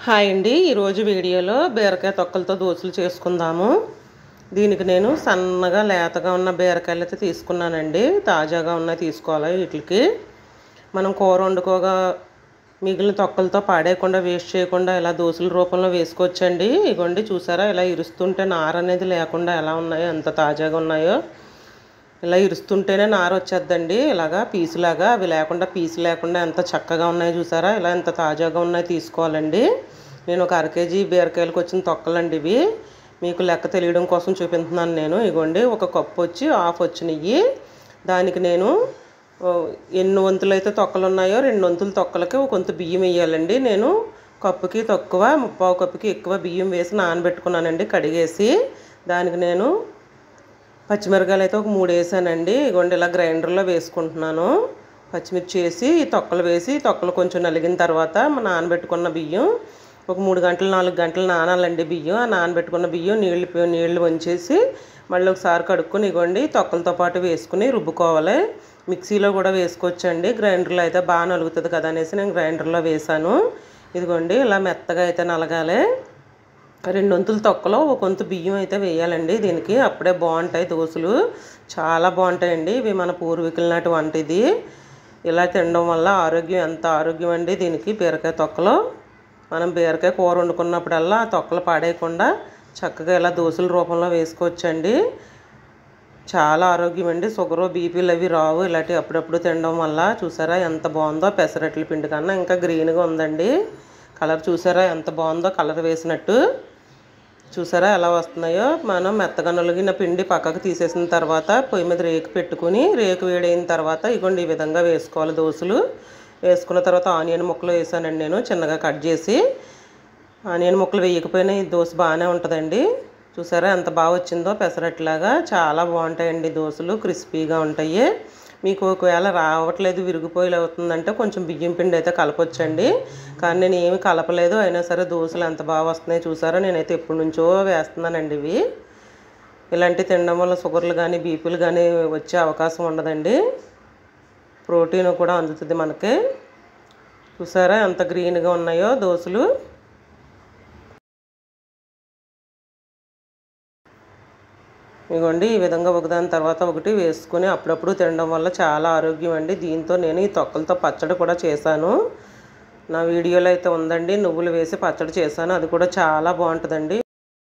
Hi అండి, ఈరోజు వీడియోలో బీరకాయ తొక్కలతో దోశలు చేసుకుందాము. దీనికి నేను సన్నగా లేతగా ఉన్న బీరకాయలు అయితే తీసుకున్నానండి. తాజాగా ఉన్నాయి తీసుకోవాలి. వీటికి మనం కూర వండుకోగా మిగిలిన తొక్కలతో పాడేయకుండా వేస్ట్ చేయకుండా ఇలా దోశల రూపంలో వేసుకోవచ్చండి. ఇగోండి చూసారా, ఇలా ఇరుస్తుంటే నార అనేది లేకుండా ఎలా ఉన్నాయో, ఎంత తాజాగా ఉన్నాయో. ఇలా ఇరుస్తుంటేనే నార వచ్చేద్దండి. ఇలాగా పీసులాగా, అవి లేకుండా పీసు లేకుండా ఎంత చక్కగా ఉన్నాయో చూసారా. ఇలా ఎంత తాజాగా ఉన్నాయో తీసుకోవాలండి. నేను ఒక అరకేజీ బీరకాయలకు వచ్చిన తొక్కలండి ఇవి. మీకు లెక్క తెలియడం కోసం చూపిస్తున్నాను నేను. ఇగోండి, ఒక కప్పు వచ్చి హాఫ్ వచ్చినాయి. దానికి నేను ఎన్ని వంతులు అయితే తొక్కలు ఉన్నాయో 2 వంతుల తొక్కలకి ఒక వంతు బియ్యం వేయాలండి. నేను కప్పుకి తక్కువ, ముప్పావు కప్పుకి ఎక్కువ బియ్యం వేసి నానబెట్టుకున్నానండి కడిగేసి. దానికి నేను పచ్చిమిరకాయలు అయితే ఒక 3 వేసానండి. ఇగోండి ఇలా గ్రైండర్లో వేసుకుంటున్నాను. పచ్చిమిర్చి వేసి తొక్కలు వేసి, తొక్కలు కొంచెం నలిగిన తర్వాత నానబెట్టుకున్న బియ్యం ఒక 3 గంటలు 4 గంటలు నానాలండి బియ్యం. ఆ నానబెట్టుకున్న బియ్యం నీళ్ళు వంచేసి మళ్ళీ ఒకసారి కడుక్కొని ఇగోండి తొక్కలతో పాటు వేసుకుని రుబ్బుకోవాలి. మిక్సీలో కూడా వేసుకోవచ్చండి, గ్రైండర్లో అయితే బాగా నలుగుతుంది కదా అనేసి నేను గ్రైండర్లో వేసాను. ఇదిగోండి ఇలా మెత్తగా అయితే నలగాలి. 2 వంతుల తొక్కలో ఒక వంతు బియ్యం అయితే వేయాలండి దీనికి. అప్పుడే బాగుంటాయి దోశలు, చాలా బాగుంటాయండి. ఇవి మన పూర్వీకుల నాటి వంట ఇది. ఇలా తినడం వల్ల ఆరోగ్యం, ఎంత ఆరోగ్యం అండి దీనికి. బీరకాయ తొక్కలో మనం బీరకాయ కూర వండుకున్నప్పుడల్లా ఆ తొక్కలు పాడేయకుండా చక్కగా ఇలా దోశల రూపంలో వేసుకోవచ్చండి. చాలా ఆరోగ్యం అండి. షుగరు బీపీలు అవి రావు ఇలాంటివి అప్పుడప్పుడు తినడం వల్ల. చూసారా ఎంత బాగుందో, పెసరట్ల పిండి కన్నా ఇంకా గ్రీన్గా ఉందండి. కలర్ చూసారా ఎంత బాగుందో, కలర్ వేసినట్టు. చూసారా ఎలా వస్తున్నాయో. మనం మెత్తగా నలిగిన పిండి పక్కకు తీసేసిన తర్వాత పొయ్యి మీద రేకు పెట్టుకుని, రేకు వేడైన తర్వాత ఇగోండి ఈ విధంగా వేసుకోవాలి దోశలు. వేసుకున్న తర్వాత ఆనియన్ ముక్కలు వేసానండి నేను చిన్నగా కట్ చేసి. ఆనియన్ ముక్కలు వేయకపోయినా ఈ దోశ బాగానే ఉంటుందండి. చూసారా ఎంత బాగా వచ్చిందో, పెసరట్లాగా చాలా బాగుంటాయండి దోశలు, క్రిస్పీగా ఉంటాయి. మీకు ఒకవేళ రావట్లేదు, విరిగిపోయి అవుతుందంటే కొంచెం బియ్యం పిండి అయితే కలపొచ్చండి. కానీ నేను ఏమి కలపలేదు, అయినా సరే దోశలు ఎంత బాగా వస్తున్నాయి చూసారా. నేనైతే ఎప్పటి నుంచో వేస్తున్నానండి ఇవి. ఇలాంటివి తినడం వల్ల షుగర్లు కానీ బీపీలు కానీ వచ్చే అవకాశం ఉండదండి. ప్రోటీన్ కూడా అందుతుంది మనకి. చూసారా ఎంత గ్రీన్గా ఉన్నాయో దోశలు. ఇగోండి ఈ విధంగా ఒకదాని తర్వాత ఒకటి వేసుకొని అప్పుడప్పుడు తినడం వల్ల చాలా ఆరోగ్యం అండి. దీంతో నేను ఈ తొక్కలతో పచ్చడి కూడా చేశాను. నా వీడియోలో అయితే ఉందండి, నువ్వులు వేసి పచ్చడి చేశాను. అది కూడా చాలా బాగుంటుందండి.